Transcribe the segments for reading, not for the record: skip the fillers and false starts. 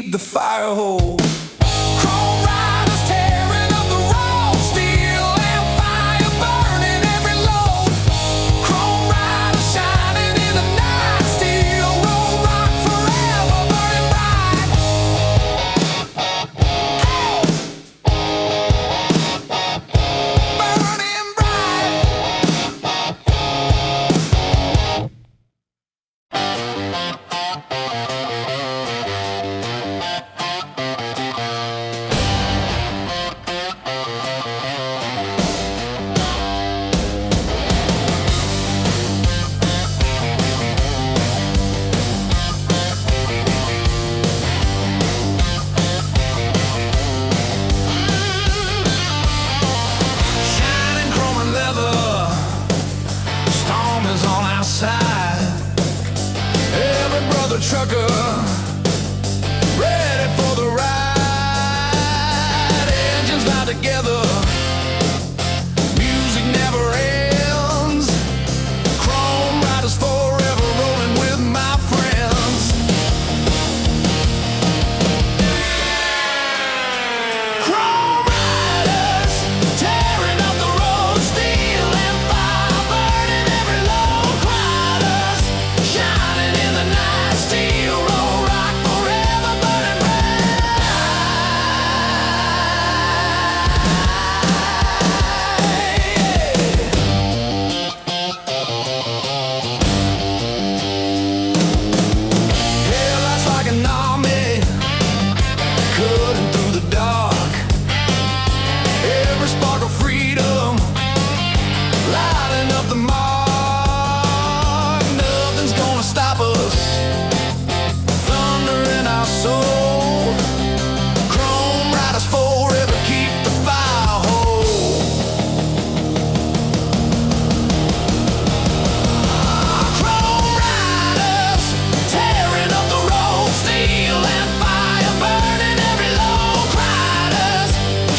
keep the fire whole. Chrome riders tearing up the road, steel and fire burning every load. Chrome riders shining in the night, steel roll rock forever burning bright. Burning bright. Shining chrome and leather, the storm is on our side. Every brother trucker ready for the ride. Engines loud together, music never ends. Chrome riders forever rolling with my friends. Chrome riders tearing up the road, steel and fire burning every load. Riders shining in the night, steel roll rock forever burning Headlights like an army, cutting through the dark. Every spark of freedom, lighting up the mark. Nothing's gonna stop us, thunder in our soul. Chrome riders forever keep the fire whole. Chrome riders tearing up the road, steel and fire burning every load. Riders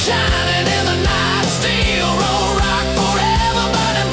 shining in the night, steel roll rock forever burning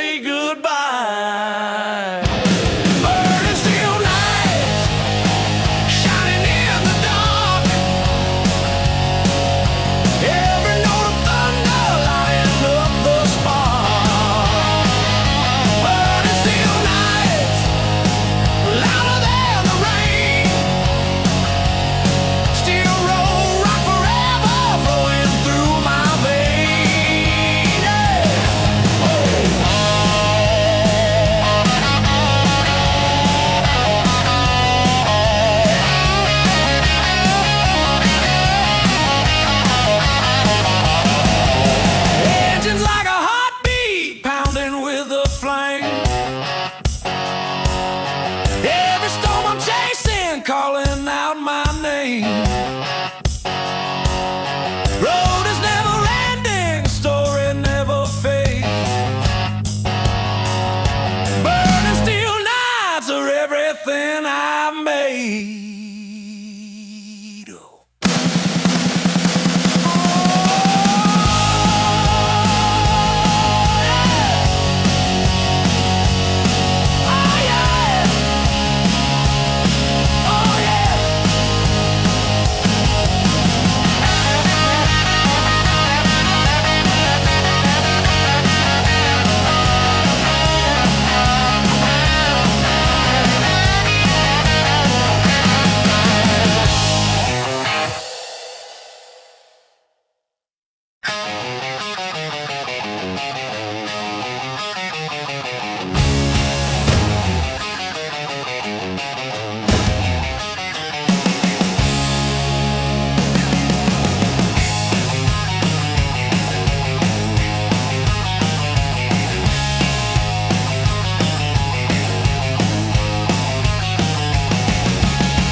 say goodbye. Burning steel nights, shining in the dark. Every note of thunder lighting up the spark. Burning steel nights, louder than the rain. Steel roll rock forever, flowing through my veins. Yeah. Oh. Engines like a heartbeat, pounding with a flame. Every storm I'm chasing, calling out my name. Road is never ending, story never fades. Burning steel nights are everything I've made. Oh yeah, oh yeah.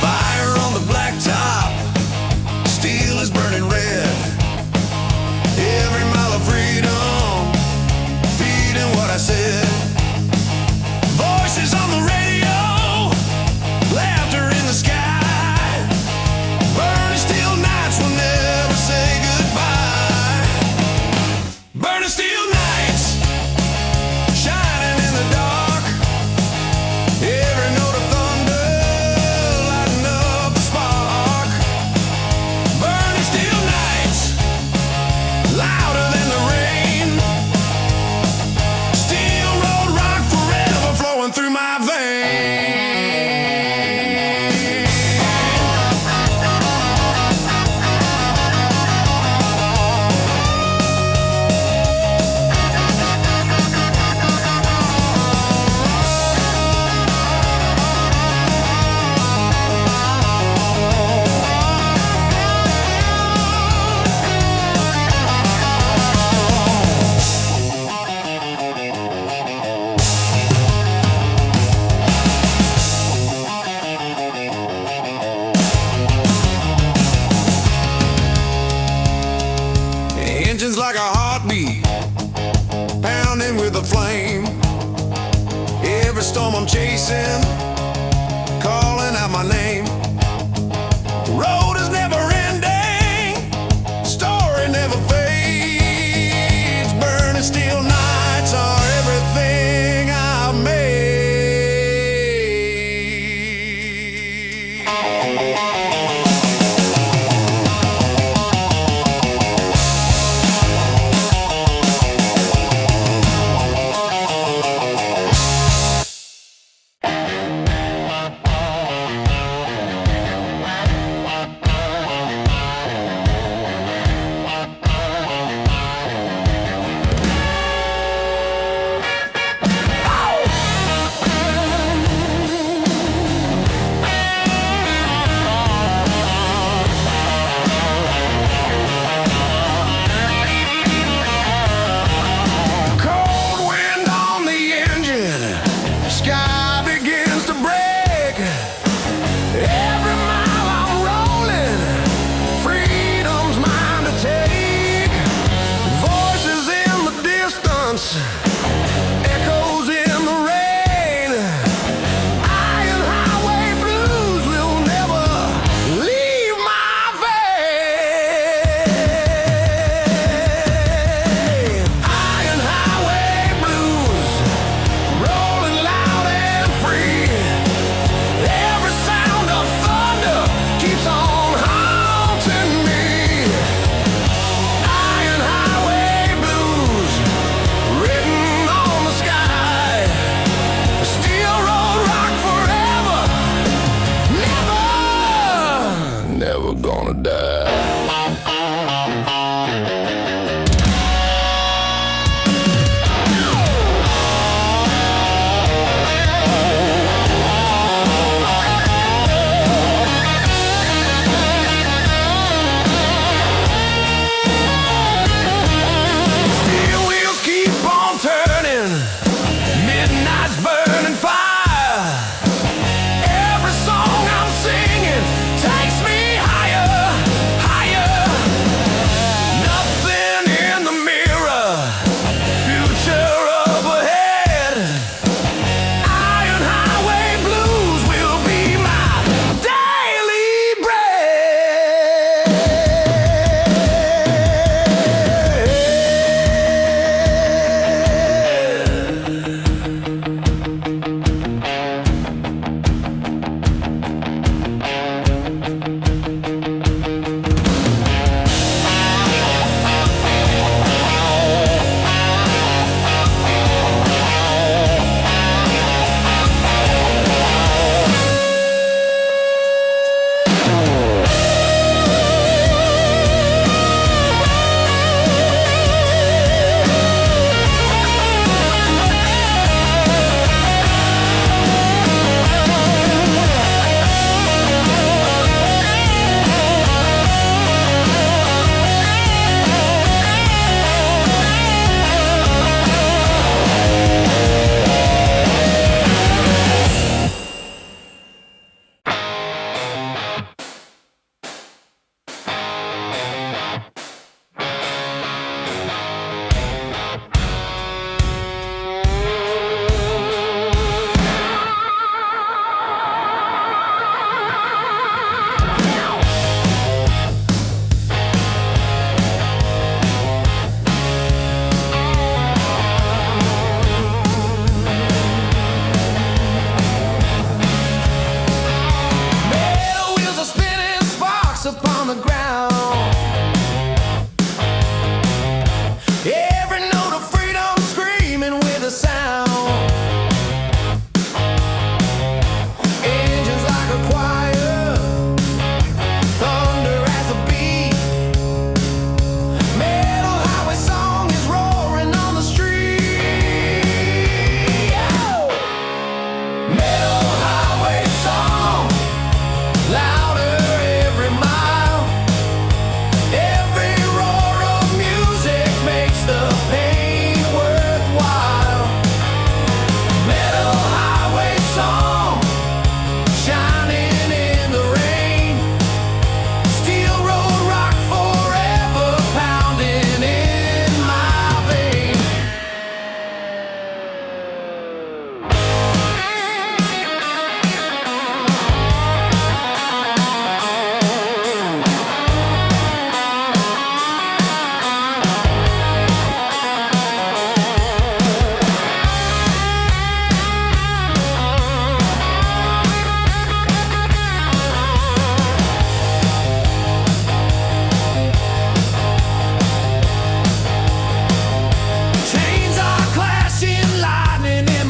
Fire on the blacktop, steel is burning red. Every mile of freedom, feeding what I said. Voices on the radio, laughter in the sky. Burning steel nights will never say goodbye. Burning steel nights, shining in the dark. Every note of thunder, lighting up the spark. Burning steel nights, louder than the rain. Steel road rock forever, flowing through my veins. Engines like a heartbeat, pounding with a flame. Every storm I'm chasing, calling out my name. The road is never ending, story never fades. Burning steel nights are everything I've made.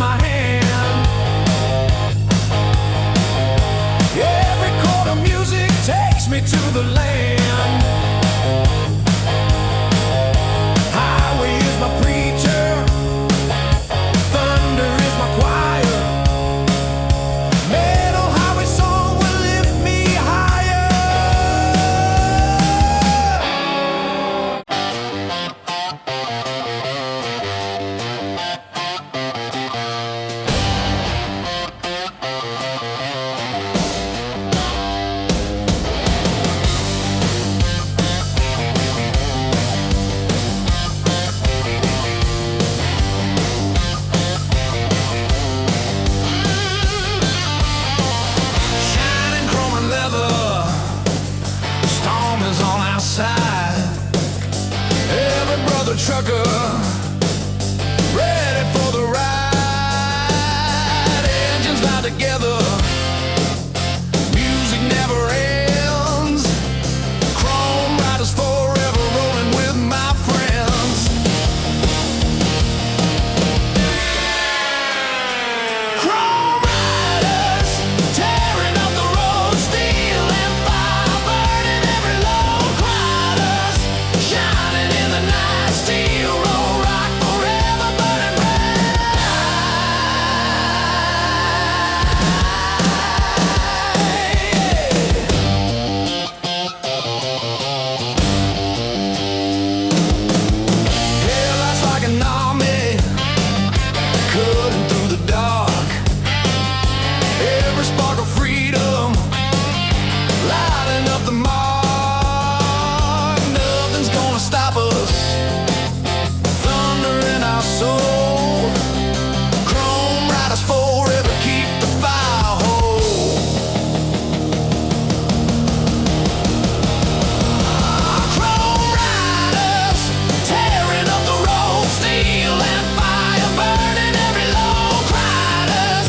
my hand. Every chord of music takes me to the land. Highway is my preacher, thunder is my choir. Metal highway song will lift me higher. Shining chrome and leather, the storm is on outside. Every brother trucker ready for the ride. Engines loud together, music never ends. Chrome riders forever rolling with my friends. Chrome riders tearing up the road, steel and fire burning every load. Riders shining in the night, steel roll rock forever burning bright. Headlights like an army, cutting through the dark. Every spark of freedom, lighting up the mark. Nothing's gonna stop us, thunder in our soul. Chrome riders forever keep the fire whole. Chrome riders tearing up the road, steel and fire burning every load. Riders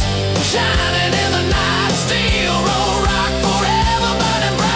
shining in the night, steel roll rock forever burning bright.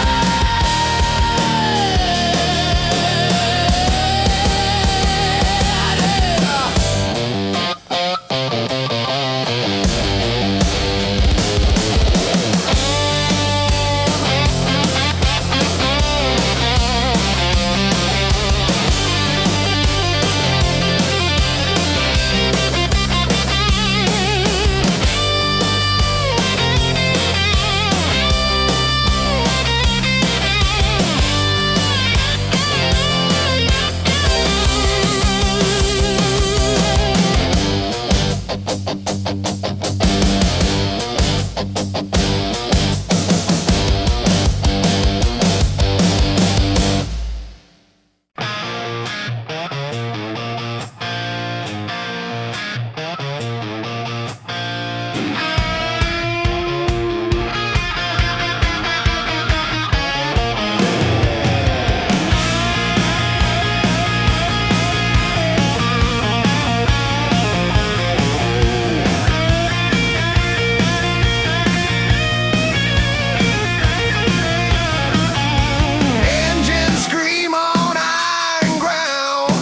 Engines scream on iron ground.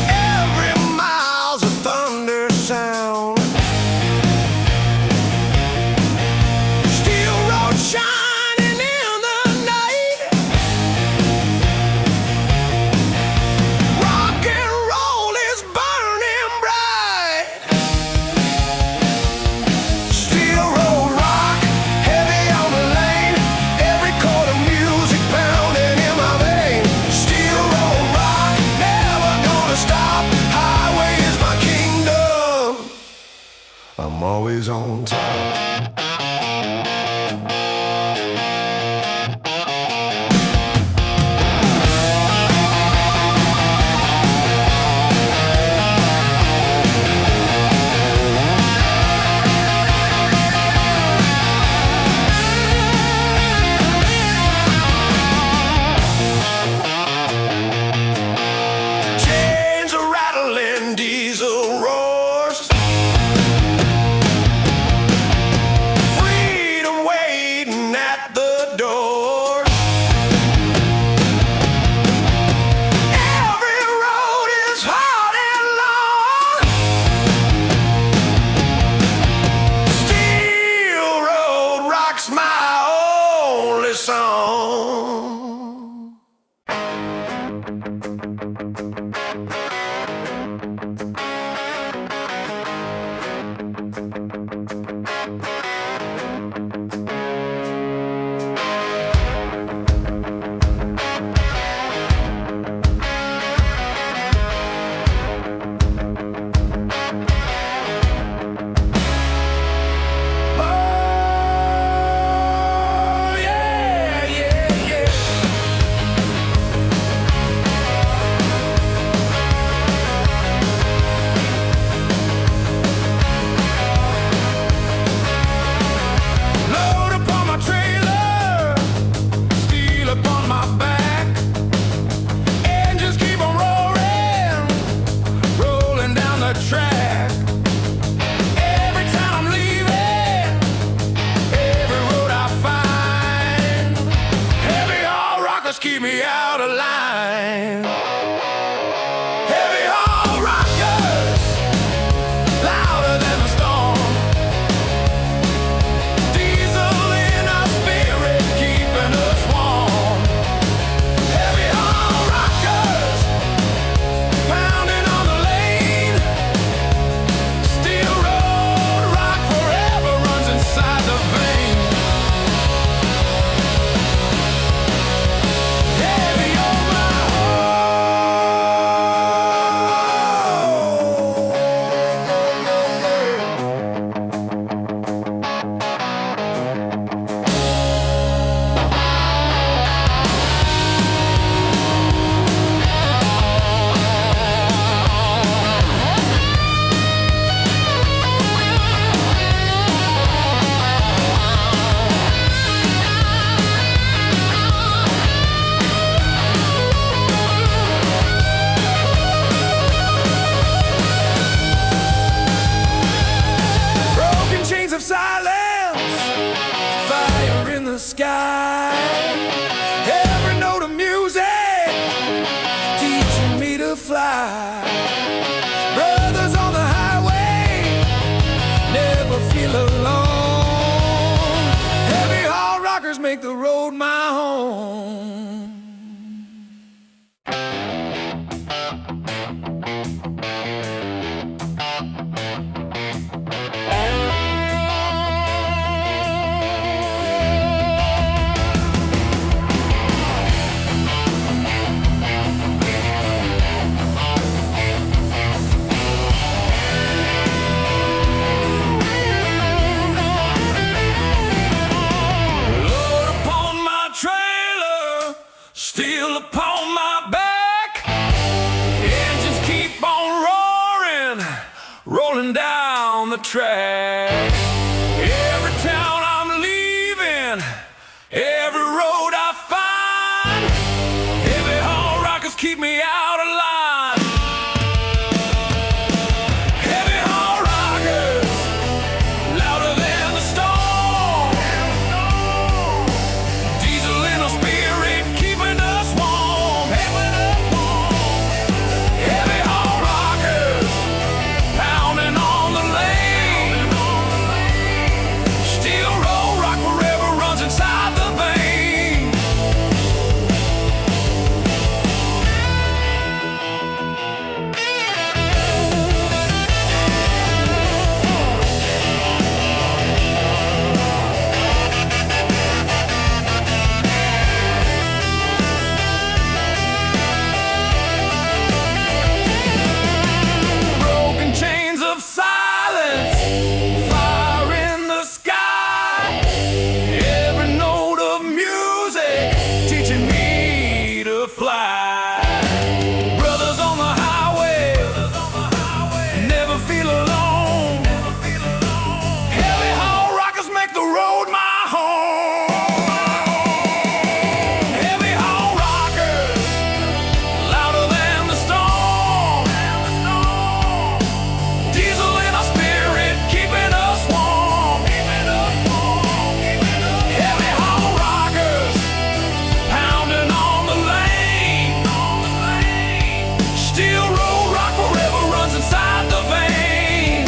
Every mile's a thunder sound. Steel road shining in the night. Rock and roll is burning bright. Steel road rock, heavy on the lane. Every chord of music pounding in my vein. Steel road rock, never gonna stop. Highway is my kingdom, I'm always on top. Chains are rattling, diesel roars. make the road my home. Steel upon my back, engines keep on roaring, rolling down the track. Every town I'm leaving, every road I find, heavy haul rockers keep me out of line. Heavy haul rockers, louder than the storm. Diesel in a spirit, keeping us warm. Heavy haul rockers, pounding on the lane. Steel road rock forever runs inside the vein. Broken chains of silence, fire in the sky. Every note of music teaching me to fly. Brothers on the highway, never feel alone. Heavy haul rockers make the road my home. Heavy haul rockers, louder than the storm. Diesel in our spirit, keeping us warm. Heavy haul rockers, pounding on the lane. Steel road rock forever runs inside the vein.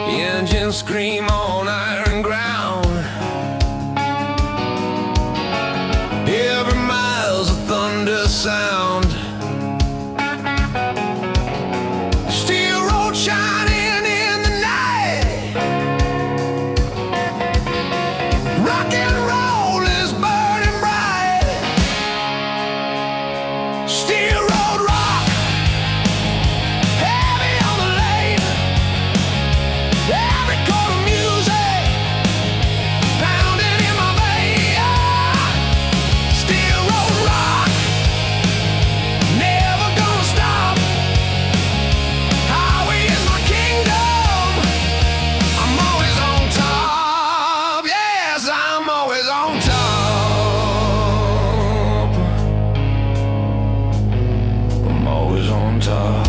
Engines scream on iron ground. Every mile's a thunder sound. Steel road shining in the night. Rock and roll is burning bright. Steel road rock, heavy on the lane. Every chord of music pounding in my vein. Steel road rock, never gonna stop. Highway is my kingdom. I'm always on top. Yes, I'm always on top. I'm always on top.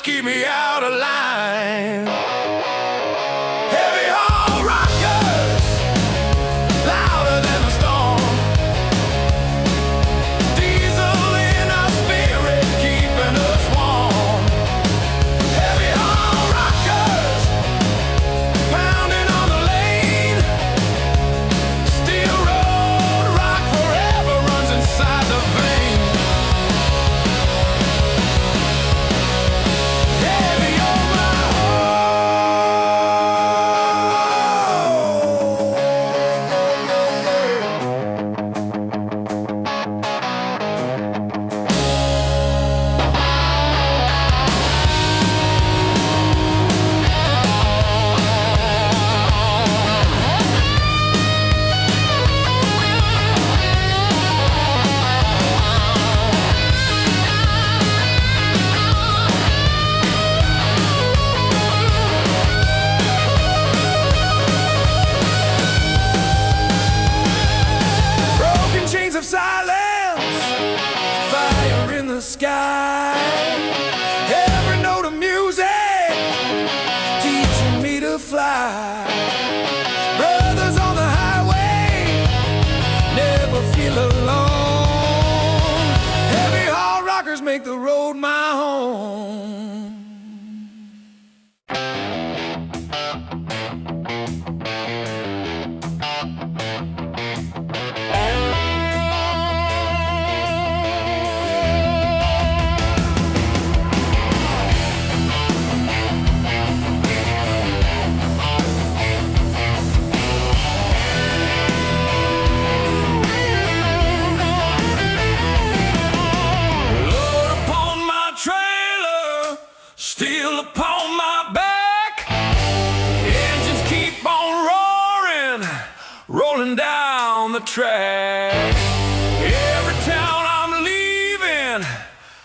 keep me out of line. Heavy haul rockers, louder than the storm. Diesel in our spirit, keeping us warm. Heavy haul rockers, pounding on the lane. Steel road rock forever runs inside the vein. Heavy on my broken chains of silence, fire in the sky. Every note of music teaching me to fly. Brothers on the highway, never feel alone. Heavy haul rockers make the road my home. Load upon my trailer, steel upon my back. Engines keep on roaring, rolling down the track. Every town I'm leaving,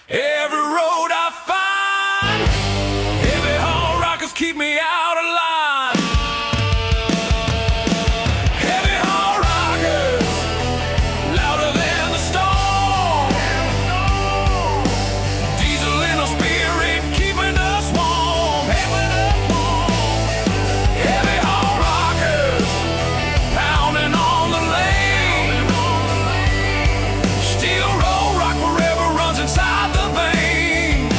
every road I find. Heavy haul rockers keep me out of line. Heavy haul rockers, louder than the storm. Diesel in our spirit, keeping us warm. Heavy haul rockers, pounding on the lane. Steel road rock forever runs inside the vein.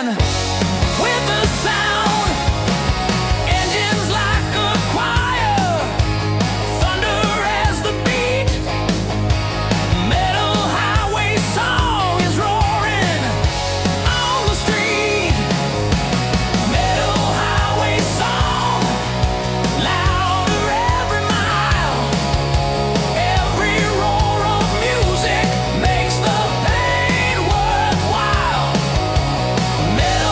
roaring with the sound. Engines like a choir, thunder as the beat. Metal highway song is roaring on the street. Metal highway song, louder every mile. Every roar of music makes the pain worthwhile. Metal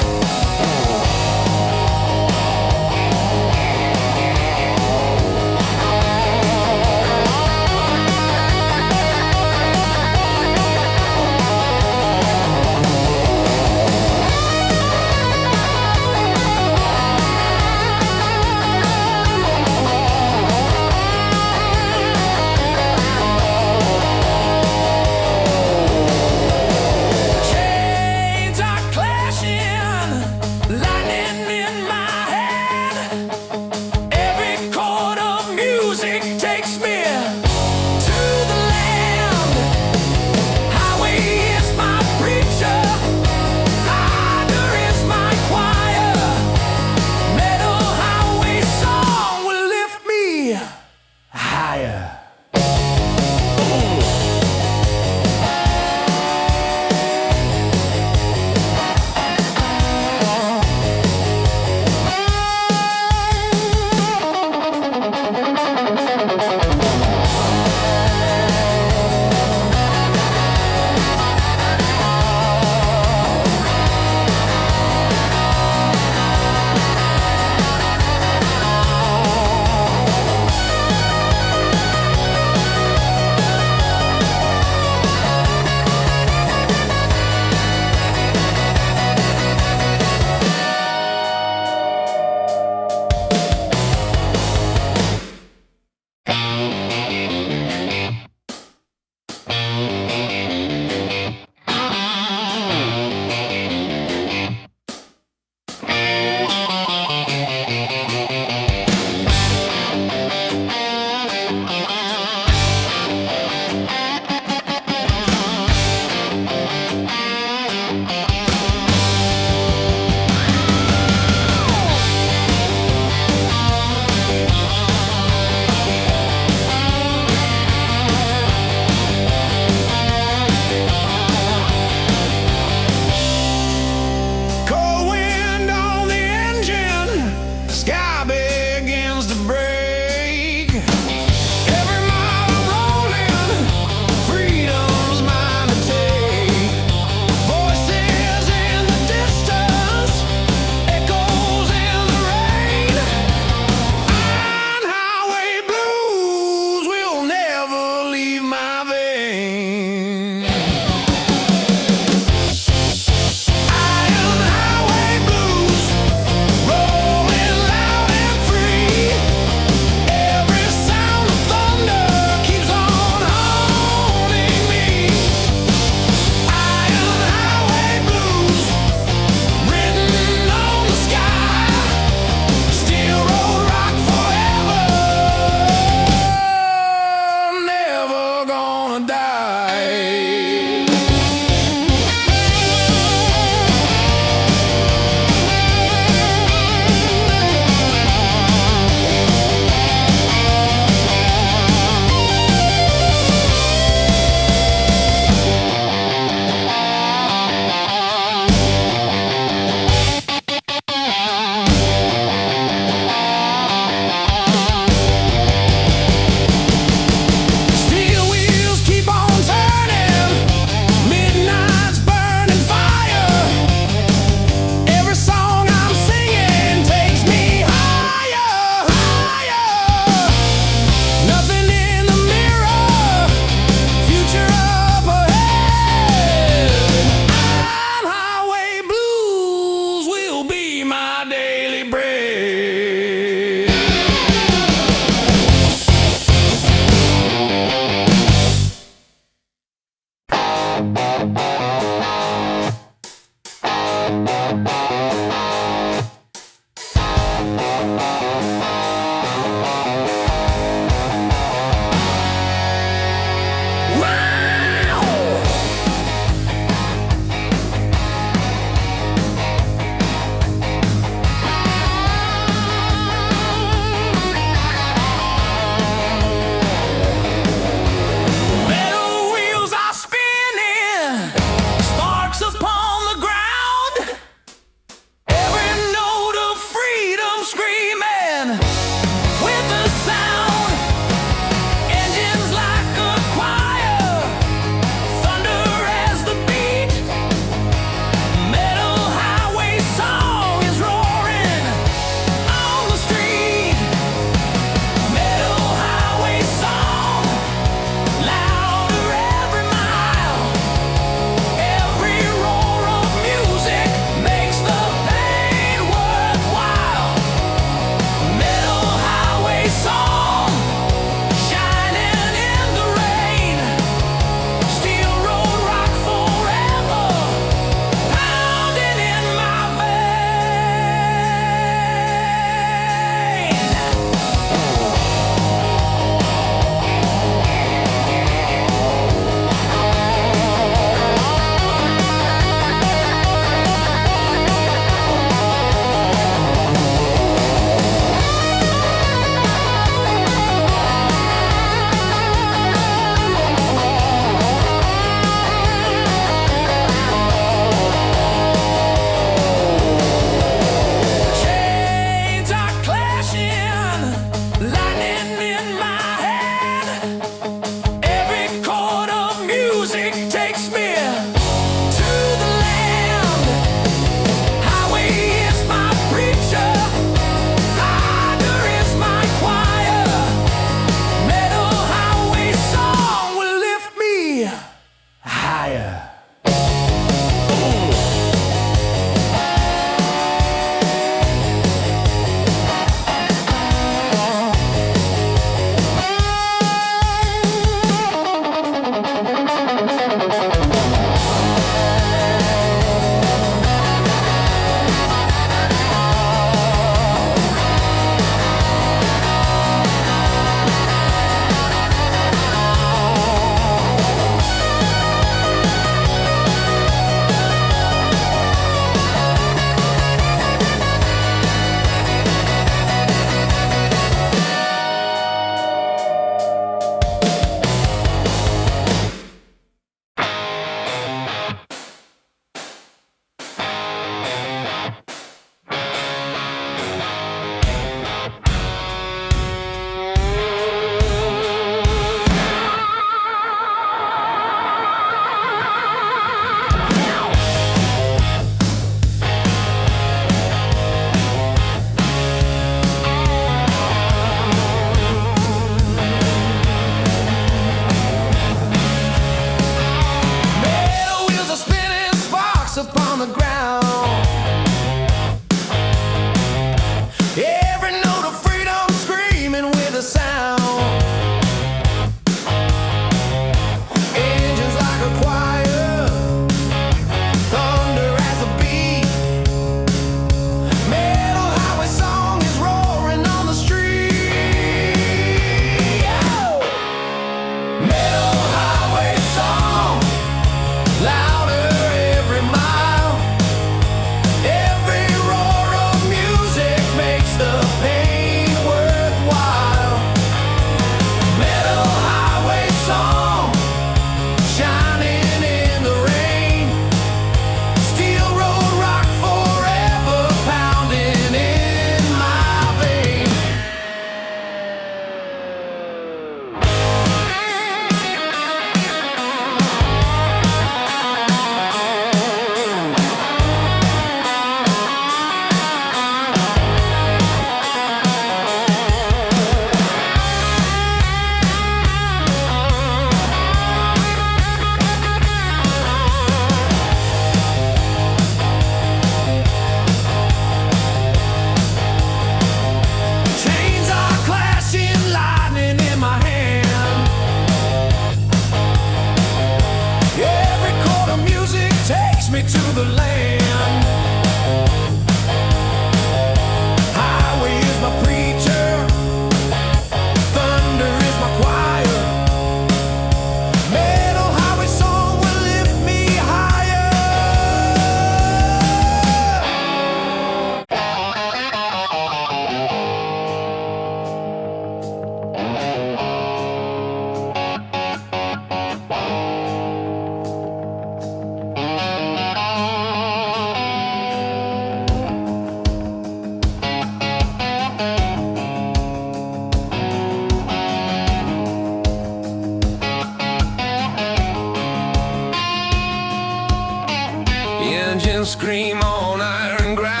on iron ground.